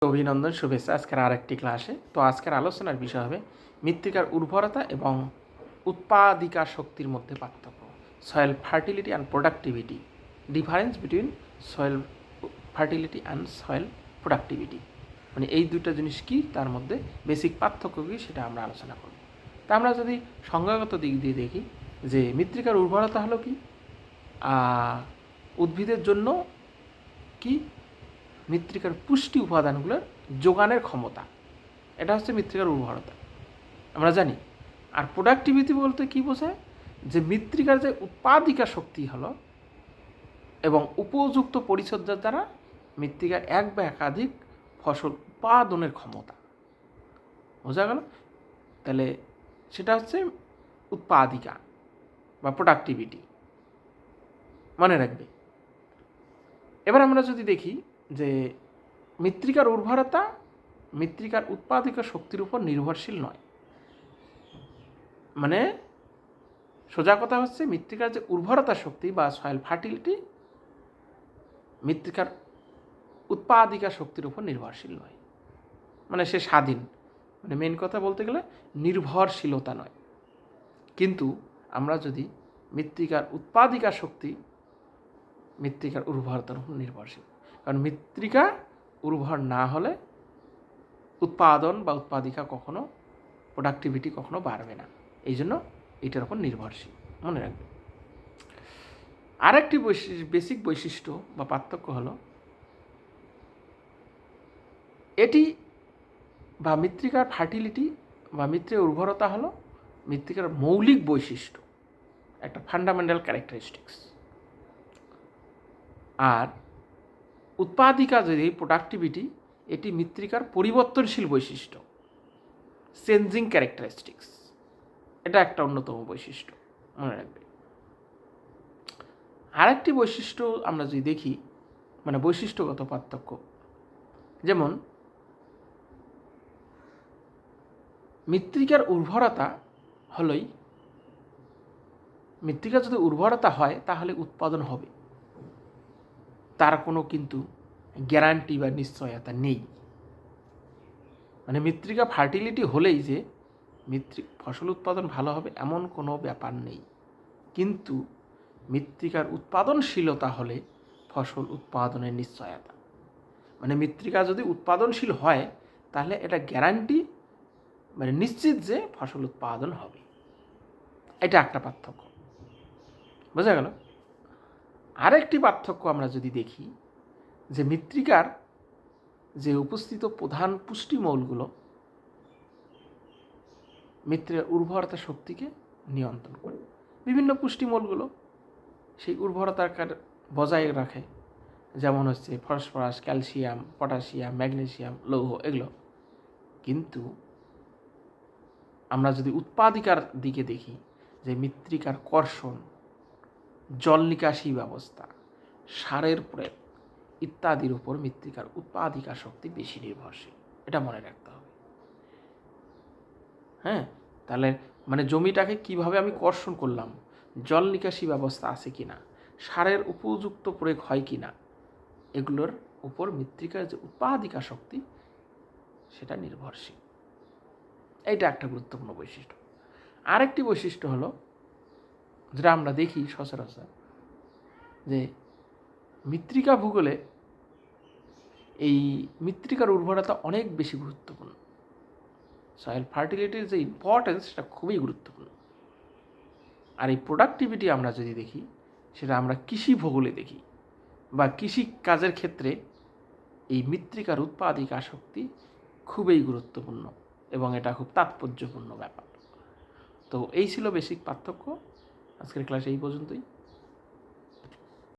অভিনন্দন, শুভেচ্ছা আজকের আরেকটি ক্লাসে। তো আজকের আলোচনার বিষয় হবে মৃত্তিকার উর্বরতা এবং উৎপাদিকা শক্তির মধ্যে পার্থক্য, soil fertility and productivity, difference between soil fertility and soil productivity. মানে এই দুটো জিনিস কি, তার মধ্যে বেসিক পার্থক্য কী সেটা আমরা আলোচনা করব। তা আমরা যদি সংজ্ঞাগত দিক দিয়ে দেখি যে মৃত্তিকার উর্বরতা হলো কি, উদ্ভিদের জন্য কি মৃত্তিকার পুষ্টি উপাদানগুলোর যোগানের ক্ষমতা, এটা হচ্ছে মৃত্তিকার উর্বরতা, আমরা জানি। আর প্রোডাক্টিভিটি বলতে কি বোঝায়, যে মৃত্তিকার যে উৎপাদিকা শক্তি হলো এবং উপযুক্ত পরিচর্যার দ্বারা মৃত্তিকার এক বা একাধিক ফসল উৎপাদনের ক্ষমতা, বোঝা গেল? তাহলে সেটা হচ্ছে উৎপাদিকা বা প্রোডাক্টিভিটি, মনে রাখবে। এবার আমরা যদি দেখি যে মৃত্তিকার উর্বরতা মৃত্তিকার উৎপাদিকা শক্তির উপর নির্ভরশীল নয়। মানে সোজা কথা হচ্ছে, মৃত্তিকার যে উর্বরতা শক্তি বা সয়েল ফার্টিলিটি মৃত্তিকার উৎপাদিকা শক্তির উপর নির্ভরশীল নয়। মানে সে স্বাধীন, মানে মেন কথা বলতে গেলে নির্ভরশীলতা নয়। কিন্তু আমরা যদি মৃত্তিকার উৎপাদিকা শক্তি মৃত্তিকার উর্বরতার উপর নির্ভরশীল, কারণ মৃত্তিকা উর্বর না হলে উৎপাদন বা উৎপাদিকা কখনো, প্রোডাক্টিভিটি কখনো বাড়বে না। এই জন্য এটার উপর নির্ভরশীল, মনে রাখবে। আরেকটি বেসিক বৈশিষ্ট্য বা পার্থক্য হলো, এটি বা মৃত্তিকার ফার্টিলিটি বা মৃত্তিকার উর্বরতা হলো মৃত্তিকার মৌলিক বৈশিষ্ট্য, একটা ফান্ডামেন্টাল ক্যারেক্টারিস্টিক্স। আর উৎপাদিকা যদি প্রোডাক্টিভিটি, এটি মৃত্তিকার পরিবর্তনশীল বৈশিষ্ট্য, চেঞ্জিং ক্যারেক্টারিস্টিক্স, এটা একটা অন্যতম বৈশিষ্ট্য, মনে রাখবে। আরেকটি বৈশিষ্ট্য আমরা যদি দেখি, মানে বৈশিষ্ট্যগত পার্থক্য, যেমন মৃত্তিকার উর্বরতা হলোই, মৃত্তিকার যদি উর্বরতা হয় তাহলে উৎপাদন হবে, তার কোনো কিন্তু গ্যারান্টি বা নিশ্চয়তা নেই। মানে মৃত্তিকা ফার্টিলিটি হলেই যে ফসল উৎপাদন ভালো হবে এমন কোনো ব্যাপার নেই। কিন্তু মৃত্তিকার উৎপাদনশীলতা হলে ফসল উৎপাদনের নিশ্চয়তা, মানে মৃত্তিকা যদি উৎপাদনশীল হয় তাহলে এটা গ্যারান্টি, মানে নিশ্চিত যে ফসল উৎপাদন হবে। এটা একটা পার্থক্য, বোঝা গেল? আরেকটি পার্থক্য আমরা যদি দেখি, যে মৃত্তিকার যে উপস্থিত প্রধান পুষ্টিমৌলগুলো মৃত্তিকার উর্বরতা শক্তিকে নিয়ন্ত্রণ করে। বিভিন্ন পুষ্টিমৌলগুলো সেই উর্বরতার বজায় রাখে, যেমন হচ্ছে ফসফরাস, ক্যালসিয়াম, পটাশিয়াম, ম্যাগনেসিয়াম, লৌহ, এগুলো। কিন্তু আমরা যদি উৎপাদিকার দিকে দেখি, যে মৃত্তিকার কর্ষণ, জল নিকাশি ব্যবস্থা, সারের প্রয়োগ ইত্যাদির উপর মৃত্তিকার উৎপাদিকা শক্তি বেশি নির্ভরশীল, এটা মনে রাখতে হবে। হ্যাঁ, তাহলে মানে জমিটাকে কিভাবে আমি কর্ষণ করলাম, জল নিকাশি ব্যবস্থা আছে কিনা, সারের উপযুক্ত প্রয়োগ হয় কিনা, এগুলোর উপর মৃত্তিকার যে উৎপাদিকা শক্তি সেটা নির্ভরশীল। এইটা একটা গুরুত্বপূর্ণ বৈশিষ্ট্য। আরেকটি বৈশিষ্ট্য হলো, যেটা আমরা দেখি সচরাচর, যে মৃত্তিকা ভূগোলে এই মৃত্তিকার উর্বরতা অনেক বেশি গুরুত্বপূর্ণ। সয়েল ফার্টিলিটির যে ইম্পর্টেন্স সেটা খুবই গুরুত্বপূর্ণ। আর এই প্রোডাক্টিভিটি আমরা যদি দেখি, সেটা আমরা কৃষি ভূগোলে দেখি, বা কৃষি কাজের ক্ষেত্রে এই মৃত্তিকার উৎপাদিকা শক্তি খুবই গুরুত্বপূর্ণ এবং এটা খুব তাৎপর্যপূর্ণ ব্যাপার। তো এই ছিল বেসিক পার্থক্য। আজকের ক্লাস এই পর্যন্তই।